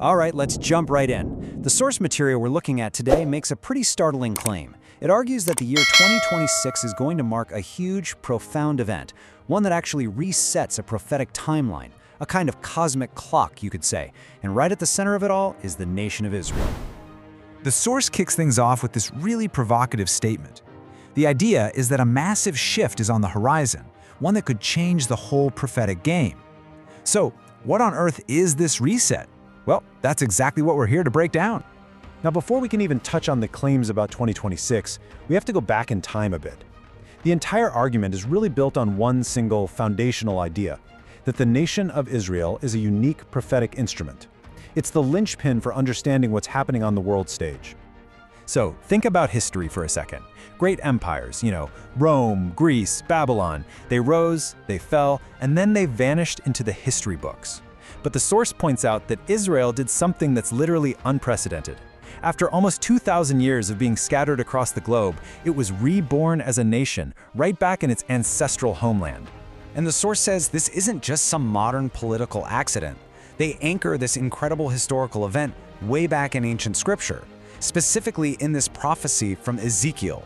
All right, let's jump right in. The source material we're looking at today makes a pretty startling claim. It argues that the year 2026 is going to mark a huge, profound event, one that actually resets a prophetic timeline, a kind of cosmic clock, you could say. And right at the center of it all is the nation of Israel. The source kicks things off with this really provocative statement. The idea is that a massive shift is on the horizon, one that could change the whole prophetic game. So, what on earth is this reset? Well, that's exactly what we're here to break down. Now, before we can even touch on the claims about 2026, we have to go back in time a bit. The entire argument is really built on one single foundational idea, that the nation of Israel is a unique prophetic instrument. It's the linchpin for understanding what's happening on the world stage. So, think about history for a second. Great empires, Rome, Greece, Babylon, they rose, they fell, and then they vanished into the history books. But the source points out that Israel did something that's literally unprecedented. After almost 2,000 years of being scattered across the globe, it was reborn as a nation, right back in its ancestral homeland. And the source says this isn't just some modern political accident. They anchor this incredible historical event way back in ancient scripture, specifically in this prophecy from Ezekiel.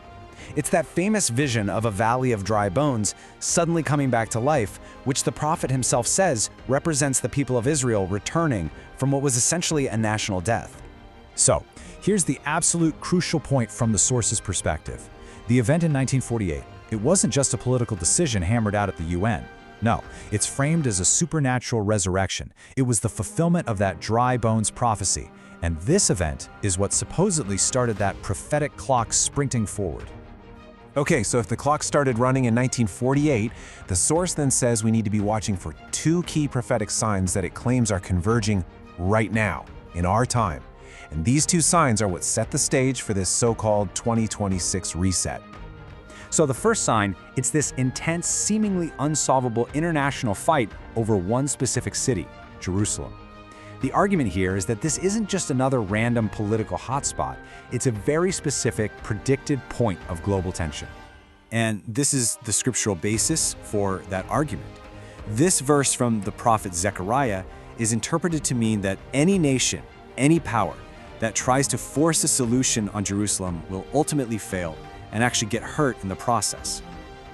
It's that famous vision of a valley of dry bones suddenly coming back to life, which the prophet himself says represents the people of Israel returning from what was essentially a national death. So, here's the absolute crucial point from the source's perspective. The event in 1948, it wasn't just a political decision hammered out at the UN. No, it's framed as a supernatural resurrection. It was the fulfillment of that dry bones prophecy. And this event is what supposedly started that prophetic clock sprinting forward. Okay, so if the clock started running in 1948, the source then says we need to be watching for two key prophetic signs that it claims are converging right now, in our time. And these two signs are what set the stage for this so-called 2026 reset. So the first sign, it's this intense, seemingly unsolvable international fight over one specific city, Jerusalem. The argument here is that this isn't just another random political hotspot, it's a very specific, predicted point of global tension. And this is the scriptural basis for that argument. This verse from the prophet Zechariah is interpreted to mean that any nation, any power, that tries to force a solution on Jerusalem will ultimately fail and actually get hurt in the process.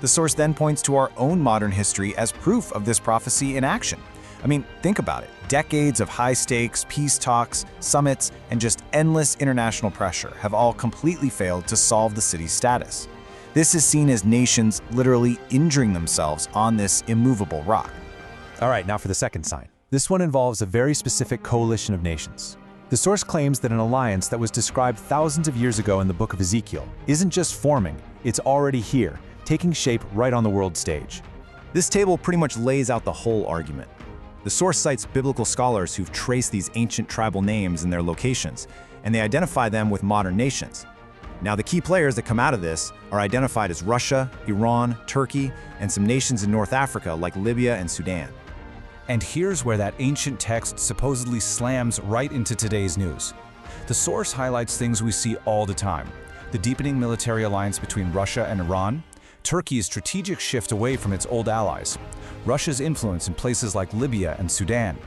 The source then points to our own modern history as proof of this prophecy in action. I mean, think about it. Decades of high-stakes peace talks, summits, and just endless international pressure have all completely failed to solve the city's status. This is seen as nations literally injuring themselves on this immovable rock. All right, now for the second sign. This one involves a very specific coalition of nations. The source claims that an alliance that was described thousands of years ago in the book of Ezekiel isn't just forming, it's already here, taking shape right on the world stage. This table pretty much lays out the whole argument. The source cites biblical scholars who've traced these ancient tribal names and their locations, and they identify them with modern nations. Now, the key players that come out of this are identified as Russia, Iran, Turkey, and some nations in North Africa like Libya and Sudan. And here's where that ancient text supposedly slams right into today's news. The source highlights things we see all the time: the deepening military alliance between Russia and Iran, Turkey's strategic shift away from its old allies, Russia's influence in places like Libya and Sudan.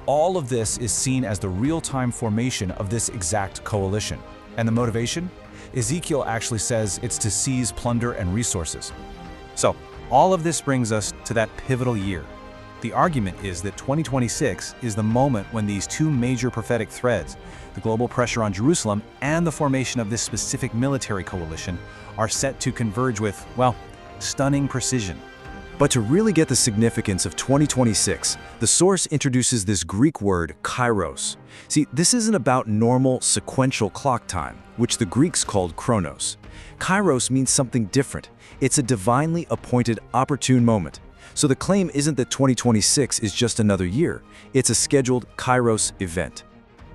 All of this is seen as the real-time formation of this exact coalition. And the motivation? Ezekiel actually says it's to seize plunder and resources. So, all of this brings us to that pivotal year. The argument is that 2026 is the moment when these two major prophetic threads, the global pressure on Jerusalem and the formation of this specific military coalition, are set to converge with, well, stunning precision. But to really get the significance of 2026, the source introduces this Greek word, kairos. See, this isn't about normal sequential clock time, which the Greeks called chronos. Kairos means something different. It's a divinely appointed, opportune moment. So the claim isn't that 2026 is just another year. It's a scheduled kairos event.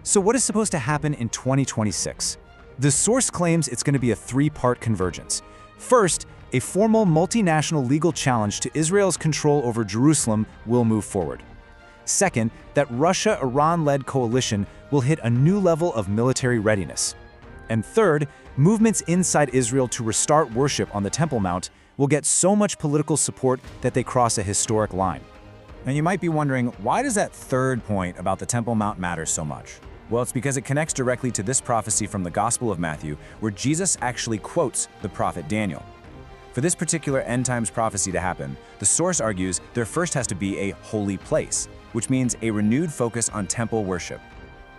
So what is supposed to happen in 2026? The source claims it's going to be a three-part convergence. First, a formal multinational legal challenge to Israel's control over Jerusalem will move forward. Second, that Russia-Iran-led coalition will hit a new level of military readiness. And third, movements inside Israel to restart worship on the Temple Mount will get so much political support that they cross a historic line. And you might be wondering, why does that third point about the Temple Mount matter so much? Well, it's because it connects directly to this prophecy from the Gospel of Matthew, where Jesus actually quotes the prophet Daniel. For this particular end times prophecy to happen, the source argues there first has to be a holy place, which means a renewed focus on temple worship.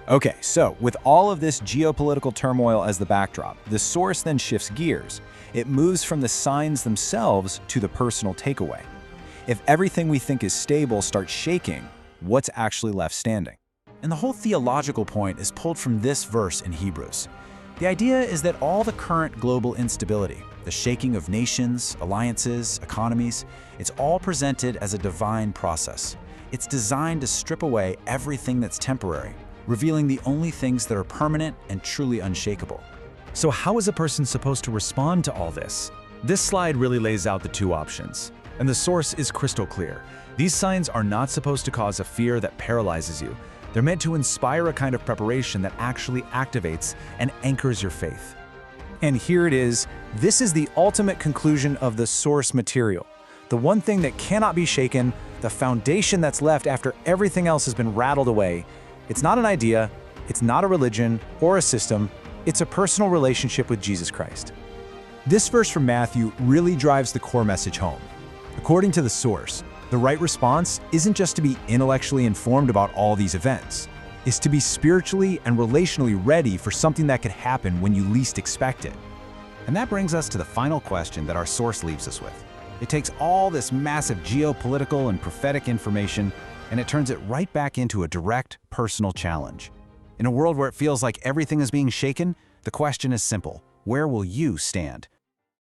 Okay, so with all of this geopolitical turmoil as the backdrop, the source then shifts gears. It moves from the signs themselves to the personal takeaway. If everything we think is stable starts shaking, what's actually left standing? And the whole theological point is pulled from this verse in Hebrews. The idea is that all the current global instability, the shaking of nations, alliances, economies, it's all presented as a divine process. It's designed to strip away everything that's temporary, revealing the only things that are permanent and truly unshakable. So how is a person supposed to respond to all this? This slide really lays out the two options, and the source is crystal clear. These signs are not supposed to cause a fear that paralyzes you. They're meant to inspire a kind of preparation that actually activates and anchors your faith. And here it is. This is the ultimate conclusion of the source material. The one thing that cannot be shaken, the foundation that's left after everything else has been rattled away. It's not an idea, it's not a religion or a system, it's a personal relationship with Jesus Christ. This verse from Matthew really drives the core message home. According to the source, the right response isn't just to be intellectually informed about all these events. It's to be spiritually and relationally ready for something that could happen when you least expect it. And that brings us to the final question that our source leaves us with. It takes all this massive geopolitical and prophetic information, and it turns it right back into a direct, personal challenge. In a world where it feels like everything is being shaken, the question is simple: where will you stand?